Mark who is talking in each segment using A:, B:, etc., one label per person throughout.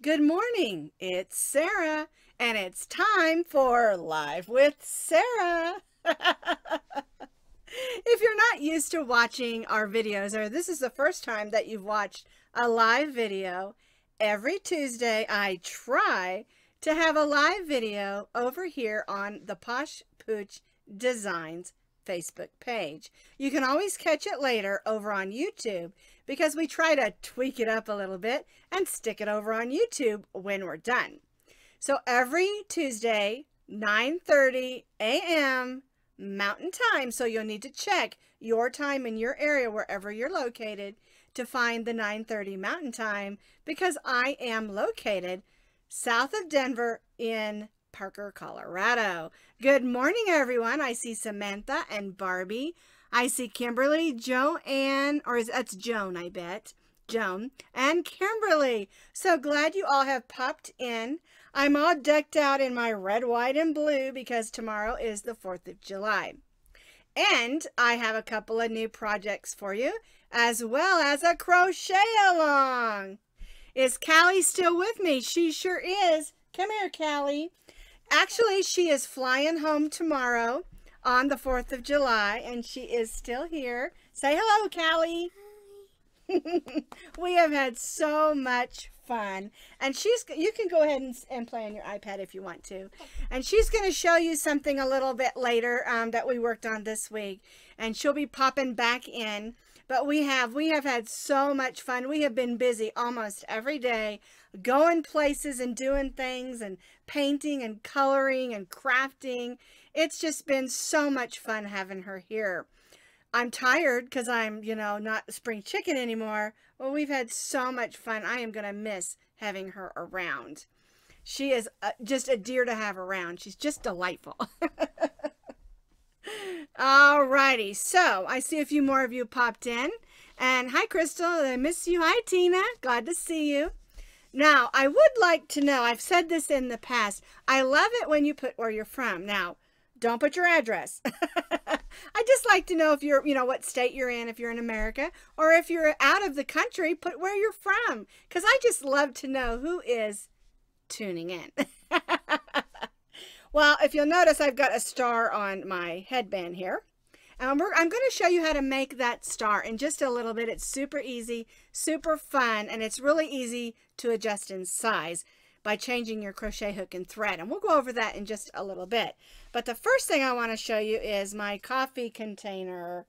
A: Good morning, it's Sarah, and it's time for Live with Sarah. If you're not used to watching our videos, or this is the first time that you've watched a live video, every Tuesday I try to have a live video over here on the Posh Pooch Designs Facebook page. You can always catch it later over on YouTube because we try to tweak it up a little bit and stick it over on YouTube when we're done. So every Tuesday, 9:30 a.m. Mountain Time, so you'll need to check your time in your area wherever you're located to find the 9:30 Mountain Time, because I am located south of Denver in Parker, Colorado. Good morning, everyone. I see Samantha and Barbie. I see Kimberly, Joanne, or that's Joan, I bet. Joan and Kimberly. So glad you all have popped in. I'm all decked out in my red, white, and blue because tomorrow is the 4th of July. And I have a couple of new projects for you, as well as a crochet along. Is Callie still with me? She sure is. Come here, Callie. Actually, she is flying home tomorrow on the 4th of July, and she is still here. Say hello, Callie. Hi. We have had so much fun, and you can go ahead and play on your iPad if you want to. And she's going to show you something a little bit later that we worked on this week, and she'll be popping back in. But we have had so much fun. We have been busy almost every day, going places and doing things and painting and coloring and crafting. It's just been so much fun having her here. I'm tired because I'm, not spring chicken anymore. Well, we've had so much fun. I am going to miss having her around. She is just a dear to have around. She's just delightful. Alrighty, so I see a few more of you popped in. And hi, Crystal. I miss you. Hi, Tina. Glad to see you. Now, I would like to know, I've said this in the past, I love it when you put where you're from. Now, don't put your address. I just like to know if you're, what state you're in, if you're in America, or if you're out of the country, put where you're from. Because I just love to know who is tuning in. Well, if you'll notice, I've got a star on my headband here. And I'm going to show you how to make that star in just a little bit. It's super easy, super fun, and it's really easy to adjust in size by changing your crochet hook and thread. And we'll go over that in just a little bit. But the first thing I want to show you is my coffee container.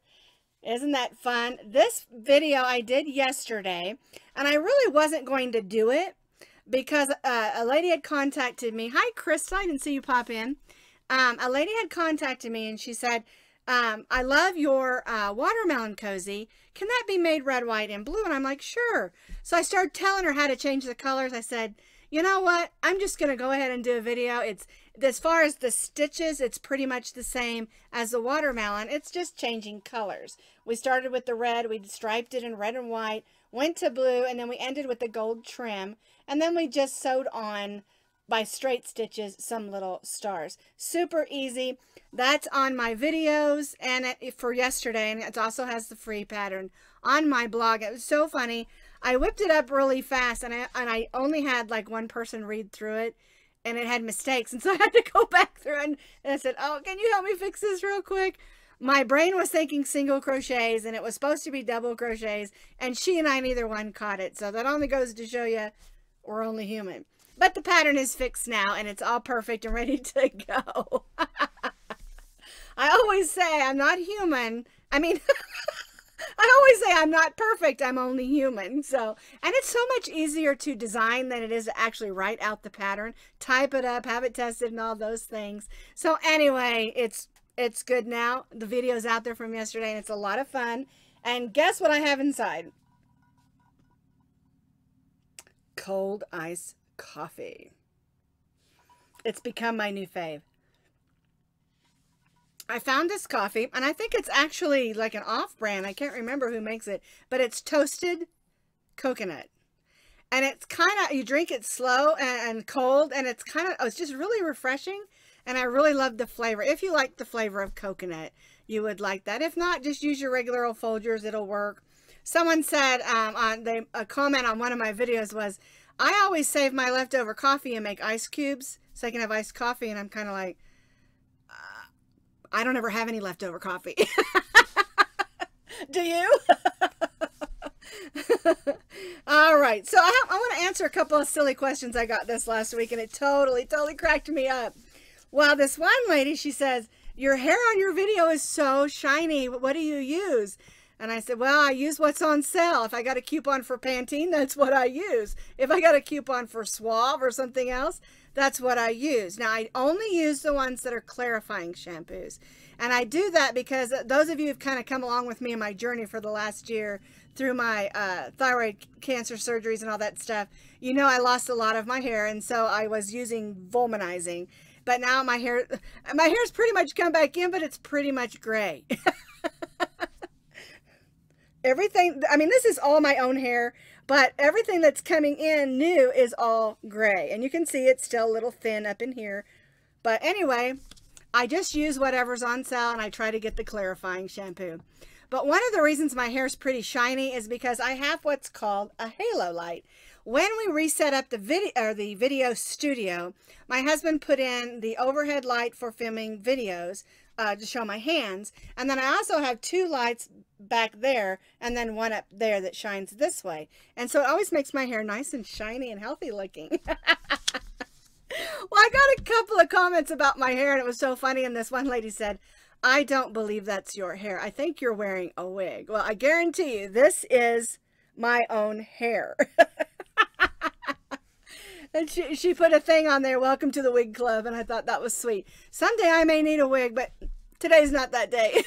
A: Isn't that fun? This video I did yesterday, and I really wasn't going to do it because a lady had contacted me. Hi, Krista. I didn't see you pop in. A lady had contacted me, and she said, I love your watermelon cozy. Can that be made red, white, and blue? And I'm like, sure. So I started telling her how to change the colors. I said, you know what? I'm just going to go ahead and do a video. It's as far as the stitches, it's pretty much the same as the watermelon. It's just changing colors. We started with the red. We striped it in red and white, went to blue, and then we ended with the gold trim. And then we just sewed on by straight stitches some little stars. Super easy. That's on my videos and for yesterday, and it also has the free pattern on my blog. It was so funny. I whipped it up really fast, and I only had like one person read through it, and it had mistakes, and so I had to go back through and I said, oh, can you help me fix this real quick? My brain was thinking single crochets, and it was supposed to be double crochets, and she and I, neither one caught it. So that only goes to show you we're only human. But the pattern is fixed now, and it's all perfect and ready to go. I always say I'm not human. I mean, I always say I'm not perfect. I'm only human. So, and it's so much easier to design than it is to actually write out the pattern, type it up, have it tested, and all those things. So anyway, it's good now. The video's out there from yesterday, and it's a lot of fun. And guess what I have inside? Cold ice coffee. It's become my new fave. I found this coffee, and I think it's actually like an off-brand. I can't remember who makes it, but it's toasted coconut. And it's kind of, you drink it slow and cold, and it's kind of, it's just really refreshing, and I really love the flavor. If you like the flavor of coconut, you would like that. If not, just use your regular old Folgers. It'll work. Someone said a comment on one of my videos was, I always save my leftover coffee and make ice cubes so I can have iced coffee. And I'm kind of like, I don't ever have any leftover coffee. Do you? All right. So I want to answer a couple of silly questions I got this last week, and it totally cracked me up. Well, this one lady, she says, your hair on your video is so shiny. What do you use? And I said, well, I use what's on sale. If I got a coupon for Pantene, that's what I use. If I got a coupon for Suave or something else, that's what I use. Now, I only use the ones that are clarifying shampoos. And I do that because those of you who've kind of come along with me in my journey for the last year through my thyroid cancer surgeries and all that stuff, you know I lost a lot of my hair. And so I was using volumizing. But now my hair's pretty much come back in, but it's pretty much gray. Everything, I mean, this is all my own hair, but everything that's coming in new is all gray. And you can see it's still a little thin up in here. But anyway, I just use whatever's on sale, and I try to get the clarifying shampoo. But one of the reasons my hair is pretty shiny is because I have what's called a halo light. When we reset up the video studio, my husband put in the overhead light for filming videos to show my hands. And then I also have two lights back there and then one up there that shines this way. And so it always makes my hair nice and shiny and healthy looking. Well, I got a couple of comments about my hair, and it was so funny. And this one lady said, I don't believe that's your hair. I think you're wearing a wig. Well, I guarantee you this is my own hair. And she put a thing on there, welcome to the wig club, and I thought that was sweet. Someday I may need a wig, but today's not that day.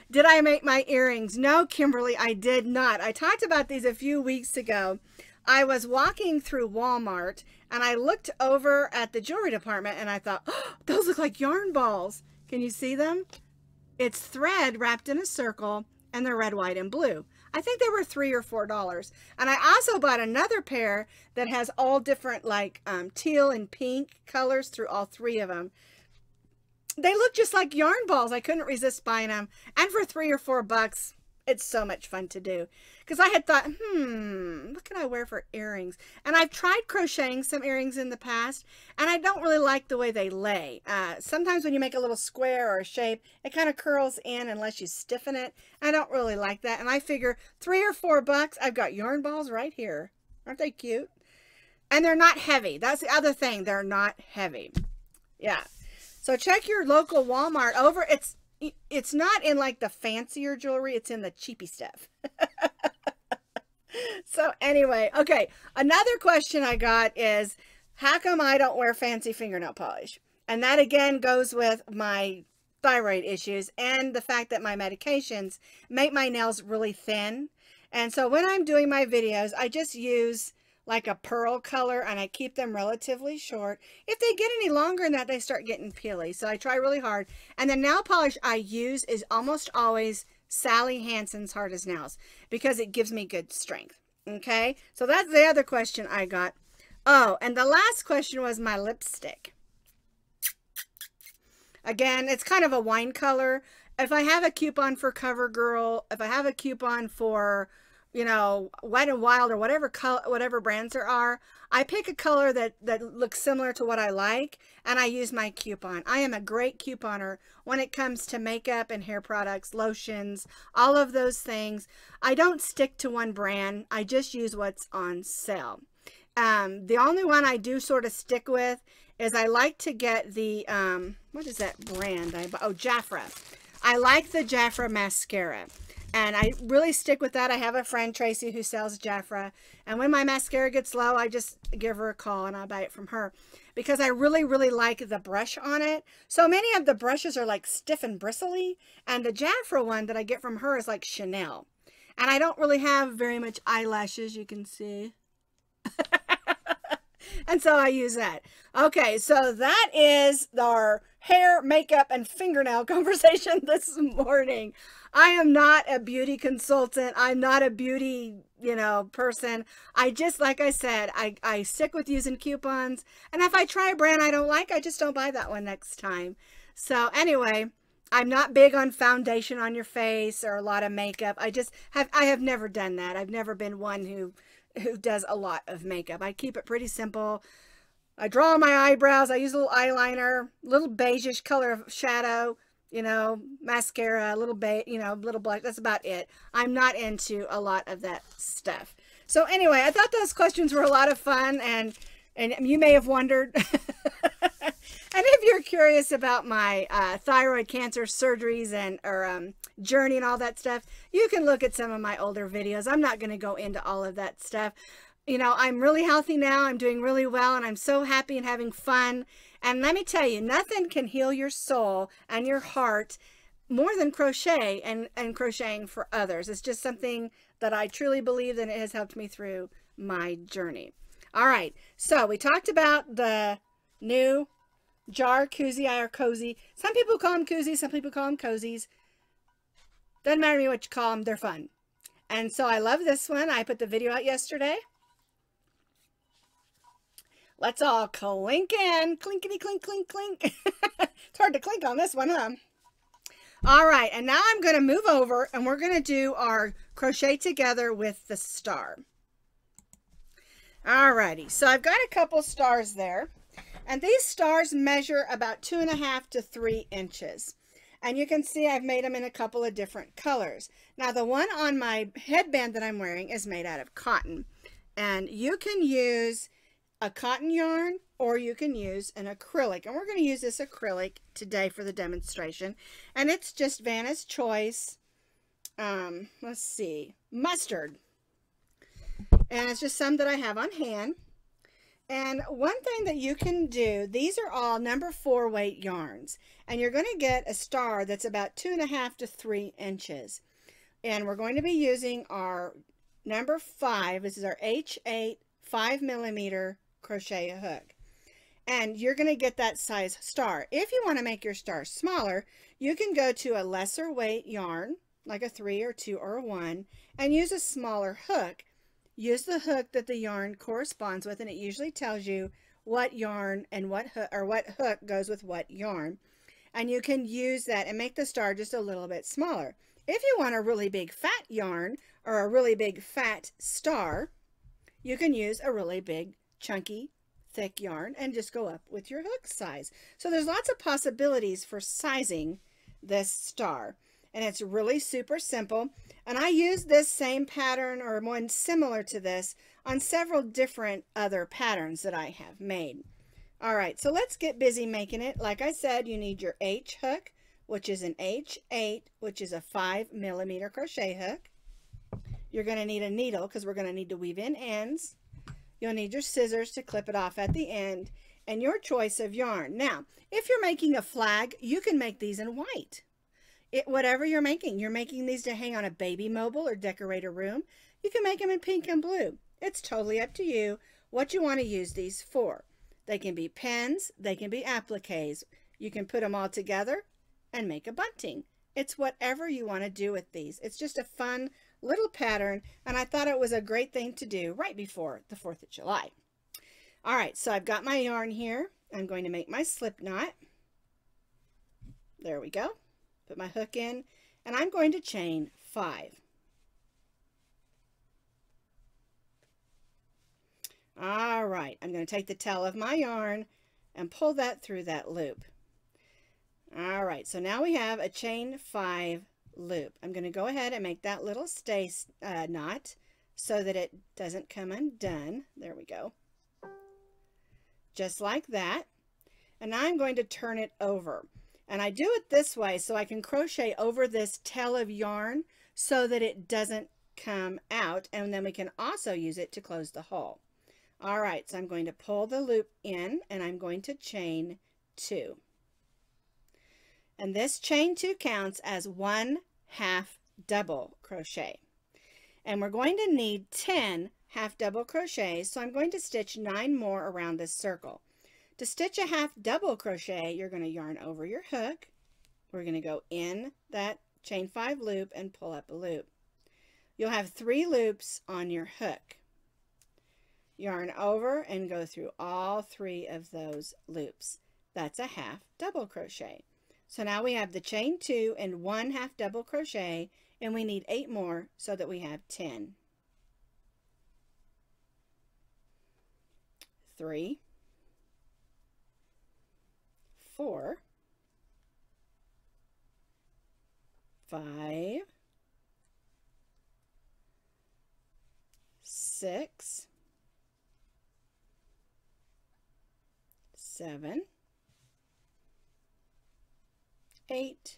A: Did I make my earrings? No, Kimberly, I did not. I talked about these a few weeks ago. I was walking through Walmart, and I looked over at the jewelry department, and I thought, oh, those look like yarn balls. Can you see them? It's thread wrapped in a circle, and they're red, white, and blue. I think they were $3 or $4. And I also bought another pair that has all different like teal and pink colors through all three of them. They look just like yarn balls. I couldn't resist buying them. And for $3 or $4, it's so much fun to do. Because I had thought, what can I wear for earrings? And I've tried crocheting some earrings in the past, and I don't really like the way they lay. Sometimes when you make a little square or a shape, it kind of curls in unless you stiffen it. I don't really like that. And I figure $3 or $4, I've got yarn balls right here. Aren't they cute? And they're not heavy. That's the other thing. They're not heavy. Yeah. So check your local Walmart over. It's not in like the fancier jewelry. It's in the cheapy stuff. So anyway, okay. Another question I got is, how come I don't wear fancy fingernail polish? And that again goes with my thyroid issues and the fact that my medications make my nails really thin. And so when I'm doing my videos, I just use like a pearl color, and I keep them relatively short. If they get any longer than that, they start getting peely. So I try really hard. And the nail polish I use is almost always Sally Hansen's Hard as Nails because it gives me good strength. Okay, so that's the other question I got. Oh, and the last question was my lipstick. Again, it's kind of a wine color. If I have a coupon for CoverGirl, if I have a coupon for, you know, Wet n Wild or whatever color, whatever brands there are, I pick a color that looks similar to what I like, and I use my coupon. I am a great couponer when it comes to makeup and hair products, lotions, all of those things. I don't stick to one brand. I just use what's on sale. The only one I do sort of stick with is I like to get the, what is that brand? Oh, Jafra. I like the Jafra mascara. And I really stick with that. I have a friend, Tracy, who sells Jafra. And when my mascara gets low, I just give her a call and I buy it from her. Because I really, really like the brush on it. So many of the brushes are like stiff and bristly. And the Jafra one that I get from her is like Chanel. And I don't really have very much eyelashes, you can see. And so I use that. Okay, so that is our hair, makeup, and fingernail conversation this morning. I am not a beauty consultant. I'm not a beauty, you know, person. I just, like I said, I stick with using coupons. And if I try a brand I don't like, I just don't buy that one next time. So anyway, I'm not big on foundation on your face or a lot of makeup. I have never done that. I've never been one who does a lot of makeup. I keep it pretty simple. I draw my eyebrows. I use a little eyeliner, little beigeish color of shadow, you know, mascara, a little little black. That's about it. I'm not into a lot of that stuff. So anyway, I thought those questions were a lot of fun, and you may have wondered. And if you're curious about my thyroid cancer surgeries or journey and all that stuff, you can look at some of my older videos. I'm not going to go into all of that stuff. You know, I'm really healthy now. I'm doing really well, and I'm so happy and having fun. And let me tell you, nothing can heal your soul and your heart more than crochet and crocheting for others. It's just something that I truly believe that it has helped me through my journey. All right, so we talked about the new jar koozie or cozy. Some people call them koozies, some people call them cozies. Doesn't matter to me what you call them, they're fun. And so I love this one. I put the video out yesterday. Let's all clink in. Clinkety clink, clink, clink. It's hard to clink on this one, huh? All right, and now I'm going to move over and we're going to do our crochet together with the star. All righty, so I've got a couple stars there. And these stars measure about 2.5 to 3 inches. And you can see I've made them in a couple of different colors. Now the one on my headband that I'm wearing is made out of cotton. And you can use a cotton yarn or you can use an acrylic. And we're going to use this acrylic today for the demonstration. And it's just Vanna's Choice, let's see, mustard. And it's just some that I have on hand. And one thing that you can do, these are all number 4 weight yarns. And you're going to get a star that's about 2.5 to 3 inches. And we're going to be using our number 5. This is our H8 5mm crochet hook. And you're going to get that size star. If you want to make your star smaller, you can go to a lesser weight yarn, like a 3 or 2 or a 1, and use a smaller hook. Use the hook that the yarn corresponds with, and it usually tells you what yarn and what hook goes with what yarn. And you can use that and make the star just a little bit smaller. If you want a really big fat yarn or a really big fat star, you can use a really big chunky thick yarn and just go up with your hook size. So there's lots of possibilities for sizing this star. And it's really super simple. And I use this same pattern or one similar to this on several different other patterns that I have made. All right, so let's get busy making it. Like I said, you need your H hook, which is an H8, which is a 5mm crochet hook. You're going to need a needle because we're going to need to weave in ends. You'll need your scissors to clip it off at the end and your choice of yarn. Now, if you're making a flag, you can make these in white. Whatever you're making these to hang on a baby mobile or decorate a room. You can make them in pink and blue. It's totally up to you what you want to use these for. They can be pens, they can be appliques. You can put them all together and make a bunting. It's whatever you want to do with these. It's just a fun little pattern, and I thought it was a great thing to do right before the 4th of July. All right, so I've got my yarn here. I'm going to make my slip knot. There we go. Put my hook in, and I'm going to chain 5. All right, I'm going to take the tail of my yarn and pull that through that loop. All right, so now we have a chain 5 loop. I'm going to go ahead and make that little stay knot so that it doesn't come undone. There we go. Just like that. And now I'm going to turn it over. And I do it this way so I can crochet over this tail of yarn so that it doesn't come out, and then we can also use it to close the hole. All right, so I'm going to pull the loop in and I'm going to chain 2. And this chain 2 counts as 1/2 double crochet. And we're going to need 10 half double crochets, so I'm going to stitch 9 more around this circle. To stitch a half double crochet, you're going to yarn over your hook. We're going to go in that chain 5 loop and pull up a loop. You'll have 3 loops on your hook. Yarn over and go through all 3 of those loops. That's a half double crochet. So now we have the chain 2 and 1 half double crochet, and we need 8 more so that we have 10. 3, 4, 5, 6, 7, 8,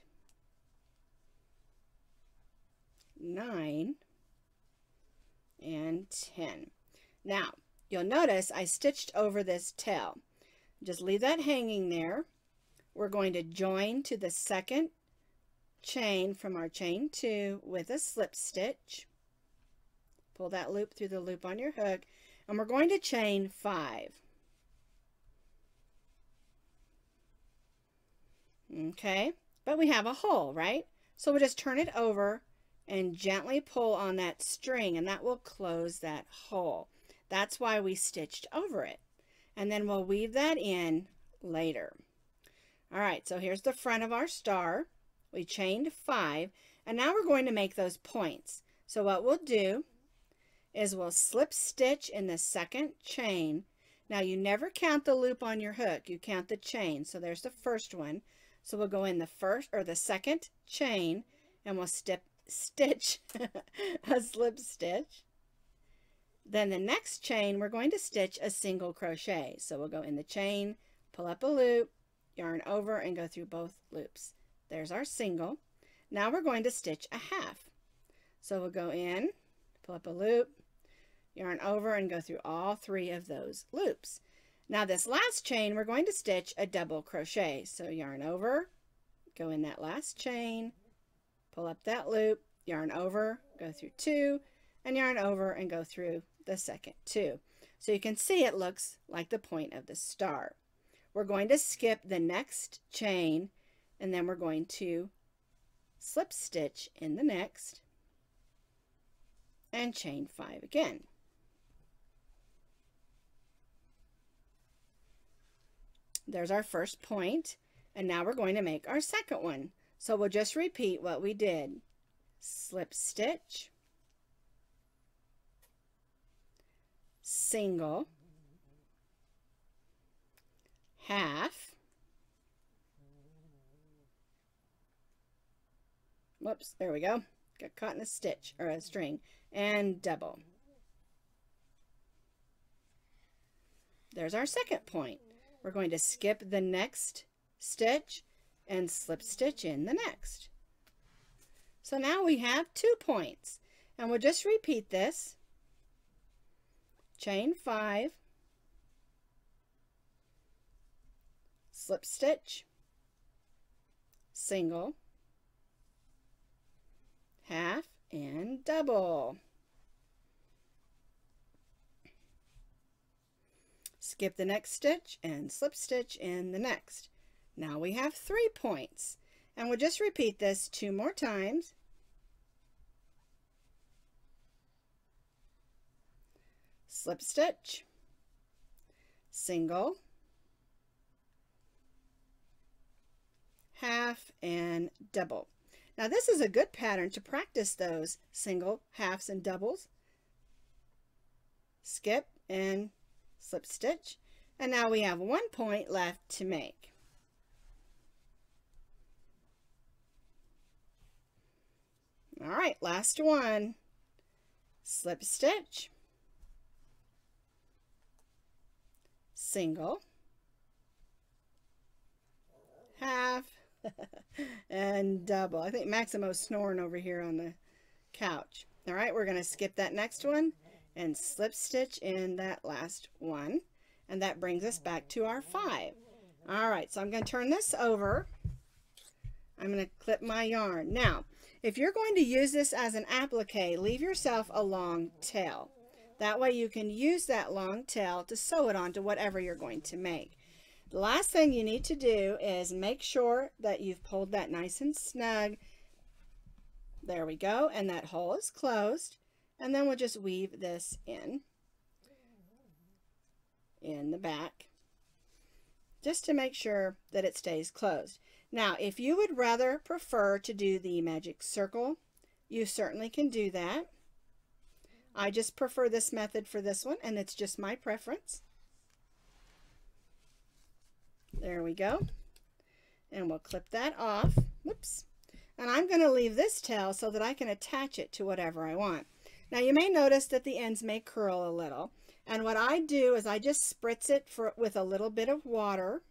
A: 9, and 10. Now, you'll notice I stitched over this tail. Just leave that hanging there. We're going to join to the second chain from our chain 2 with a slip stitch. Pull that loop through the loop on your hook, and we're going to chain 5. Okay, but we have a hole, right? So we'll just turn it over and gently pull on that string, and that will close that hole. That's why we stitched over it. And then we'll weave that in later. All right, so here's the front of our star. We chained 5, and now we're going to make those points. So what we'll do is we'll slip stitch in the second chain. Now you never count the loop on your hook, you count the chain. So there's the first one. So we'll go in the first or the second chain, and we'll stitch a slip stitch. Then the next chain, we're going to stitch a single crochet. So we'll go in the chain, pull up a loop, yarn over, and go through both loops. There's our single. Now we're going to stitch a half. So we'll go in, pull up a loop, yarn over, and go through all 3 of those loops. Now this last chain, we're going to stitch a double crochet. So yarn over, go in that last chain, pull up that loop, yarn over, go through 2, and yarn over and go through the second 2. So you can see it looks like the point of the star. We're going to skip the next chain, and then we're going to slip stitch in the next and chain 5 again. There's our first point, and now we're going to make our second one. So we'll just repeat what we did. Slip stitch, single, half, whoops, there we go, got caught in a stitch or a string, and double. There's our second point. We're going to skip the next stitch and slip stitch in the next. So now we have 2 points, and we'll just repeat this. Chain 5, slip stitch, single, half, and double. Skip the next stitch and slip stitch in the next. Now we have 3 points, and we'll just repeat this 2 more times. Slip stitch, single, half, and double. Now this is a good pattern to practice those single, halves, and doubles. Skip and slip stitch, and now we have 1 point left to make. All right, last one. Slip stitch, single, half, and double. I think Maximo's snoring over here on the couch. All right, we're going to skip that next one and slip stitch in that last one, and that brings us back to our 5. All right, so I'm going to turn this over. I'm going to clip my yarn. Now, if you're going to use this as an applique, leave yourself a long tail. That way you can use that long tail to sew it onto whatever you're going to make. The last thing you need to do is make sure that you've pulled that nice and snug. There we go, and that hole is closed. And then we'll just weave this in the back, just to make sure that it stays closed. Now, if you would rather prefer to do the magic circle, you certainly can do that. I just prefer this method for this one, and it's just my preference. There we go. And we'll clip that off. Whoops. And I'm going to leave this tail so that I can attach it to whatever I want. Now you may notice that the ends may curl a little. And what I do is I just spritz it with a little bit of water.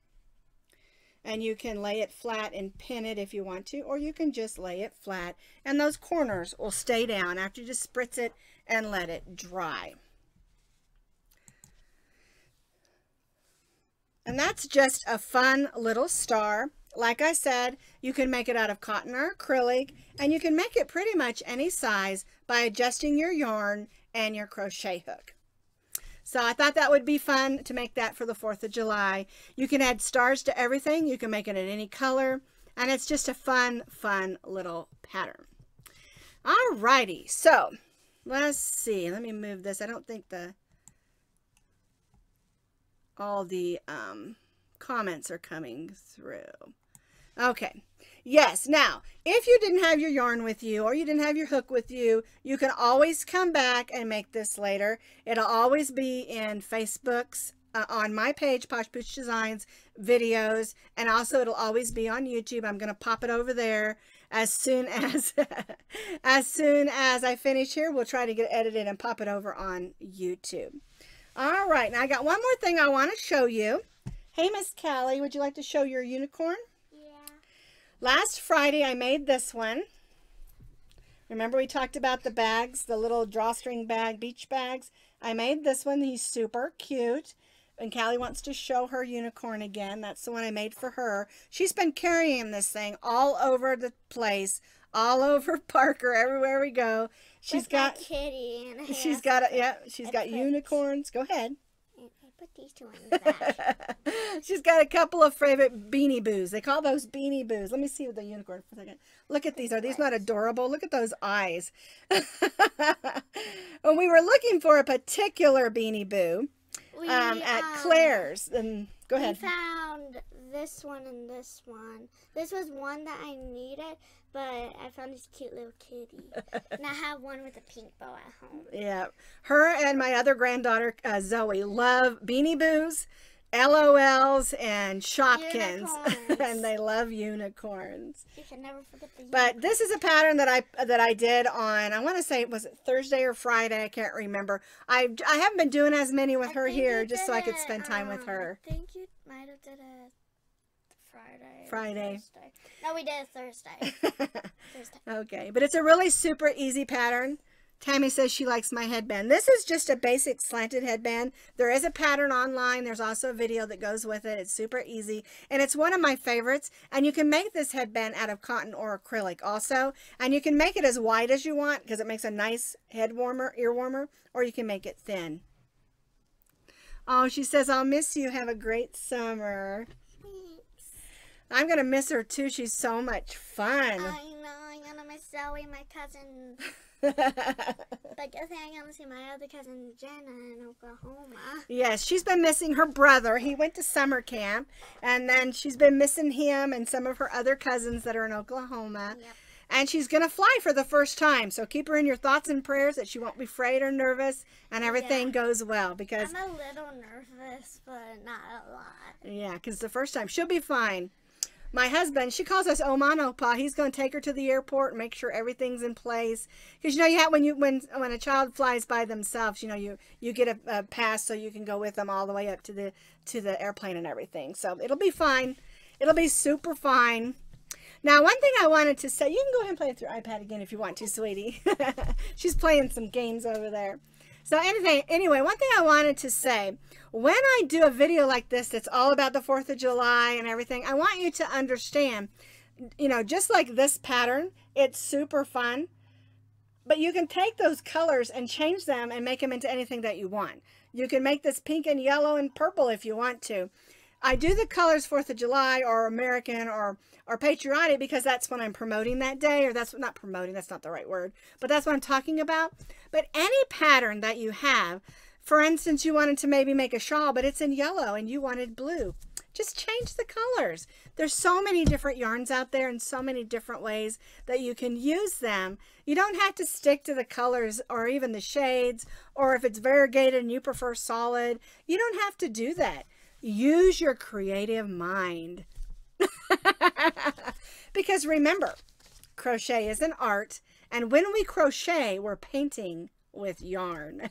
A: And you can lay it flat and pin it if you want to, or you can just lay it flat. And those corners will stay down after you just spritz it and let it dry. And that's just a fun little star. Like I said, you can make it out of cotton or acrylic, and you can make it pretty much any size by adjusting your yarn and your crochet hook. So I thought that would be fun to make that for the 4th of July. You can add stars to everything. You can make it in any color, and it's just a fun little pattern. Alrighty, so let's see. Let me move this. I don't think all the comments are coming through. Okay. Yes. Now, if you didn't have your yarn with you or you didn't have your hook with you, you can always come back and make this later. It'll always be in Facebook's on my page, Posh Pooch Designs videos, and also it'll always be on YouTube. I'm going to pop it over there as soon as I finish here. We'll try to get it edited and pop it over on YouTube. All right. Now I got one more thing I want to show you. Hey, Miss Callie, would you like to show your unicorn? Last Friday, I made this one. Remember we talked about the bags, the little drawstring bag, beach bags? I made this one. He's super cute. And Callie wants to show her unicorn again. That's the one I made for her. She's been carrying this thing all over the place, all over Parker, everywhere we go. She's got kitty and she's got unicorns. Go ahead.
B: Put these two on the back.
A: She's got a couple of favorite beanie boos. They call those beanie boos. Let me see the unicorn for a second. Look at these. Are these not adorable? Look at those eyes. When we were looking for a particular beanie boo at Claire's, and go ahead.
B: We found this one and this one. This was one that I needed, but I found this cute little kitty. And I have one with a pink bow at home.
A: Yeah. Her and my other granddaughter, Zoe, love beanie boos, LOLs, and Shopkins. And they love unicorns.
B: You can never forget the unicorns.
A: But this is a pattern that I did on, I want to say, was it Thursday or Friday? I can't remember. I haven't been doing as many with her here just so I could spend time with her.
B: I think you might have did it
A: Friday.
B: No, we did it Thursday.
A: Okay, but it's a really super easy pattern. Tammy says she likes my headband. This is just a basic slanted headband. There is a pattern online. There's also a video that goes with it. It's super easy, and it's one of my favorites. And you can make this headband out of cotton or acrylic also. And you can make it as wide as you want because it makes a nice head warmer, ear warmer, or you can make it thin. Oh, she says, I'll miss you. Have a great summer. I'm going to miss her too. She's so much fun.
B: I know. I'm going to miss Zoe, my cousin. But good thing I'm going to see my other cousin, Jenna, in Oklahoma.
A: Yes, she's been missing her brother. He went to summer camp. And then she's been missing him and some of her other cousins that are in Oklahoma. Yep. And she's going to fly for the first time. So keep her in your thoughts and prayers that she won't be afraid or nervous and everything goes well. Because
B: I'm a little nervous, but not a lot.
A: Yeah, because the first time she'll be fine. My husband, she calls us Oma and Opa. He's going to take her to the airport and make sure everything's in place. Because, you know, you have, when a child flies by themselves, you know, you get a pass so you can go with them all the way up to the airplane and everything. So it'll be fine. It'll be super fine. Now, one thing I wanted to say, you can go ahead and play with your iPad again if you want to, sweetie. She's playing some games over there. So anyway, one thing I wanted to say, when I do a video like this that's all about the 4th of July and everything, I want you to understand, you know, just like this pattern, it's super fun, but you can take those colors and change them and make them into anything that you want. You can make this pink and yellow and purple if you want to. I do the colors 4th of July or American or Patriotic because that's when I'm promoting that day, or that's not promoting, that's not the right word, but that's what I'm talking about. But any pattern that you have, for instance, you wanted to maybe make a shawl, but it's in yellow and you wanted blue. Just change the colors. There's so many different yarns out there and so many different ways that you can use them. You don't have to stick to the colors or even the shades, or if it's variegated and you prefer solid, you don't have to do that. Use your creative mind. Because remember, crochet is an art, and when we crochet, we're painting with yarn.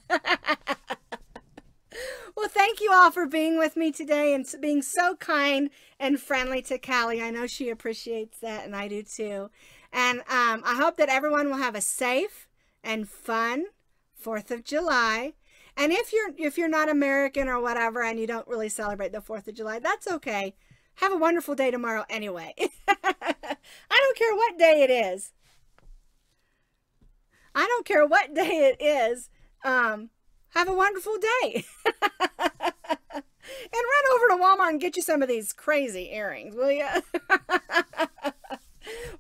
A: Well, thank you all for being with me today and being so kind and friendly to Callie. I know she appreciates that, and I do too. And I hope that everyone will have a safe and fun 4th of July. And if you're not American or whatever and you don't really celebrate the 4th of July, that's okay. Have a wonderful day tomorrow anyway. I don't care what day it is. I don't care what day it is. Have a wonderful day. And run over to Walmart and get you some of these crazy earrings, will you?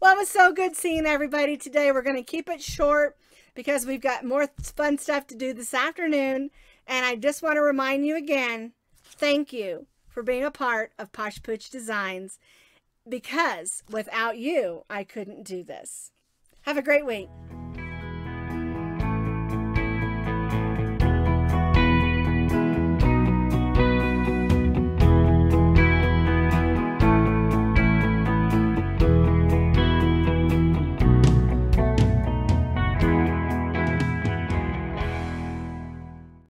A: Well, it was so good seeing everybody today. We're going to keep it short because we've got more fun stuff to do this afternoon. And I just want to remind you again, thank you for being a part of Posh Pooch Designs, because without you, I couldn't do this. Have a great week.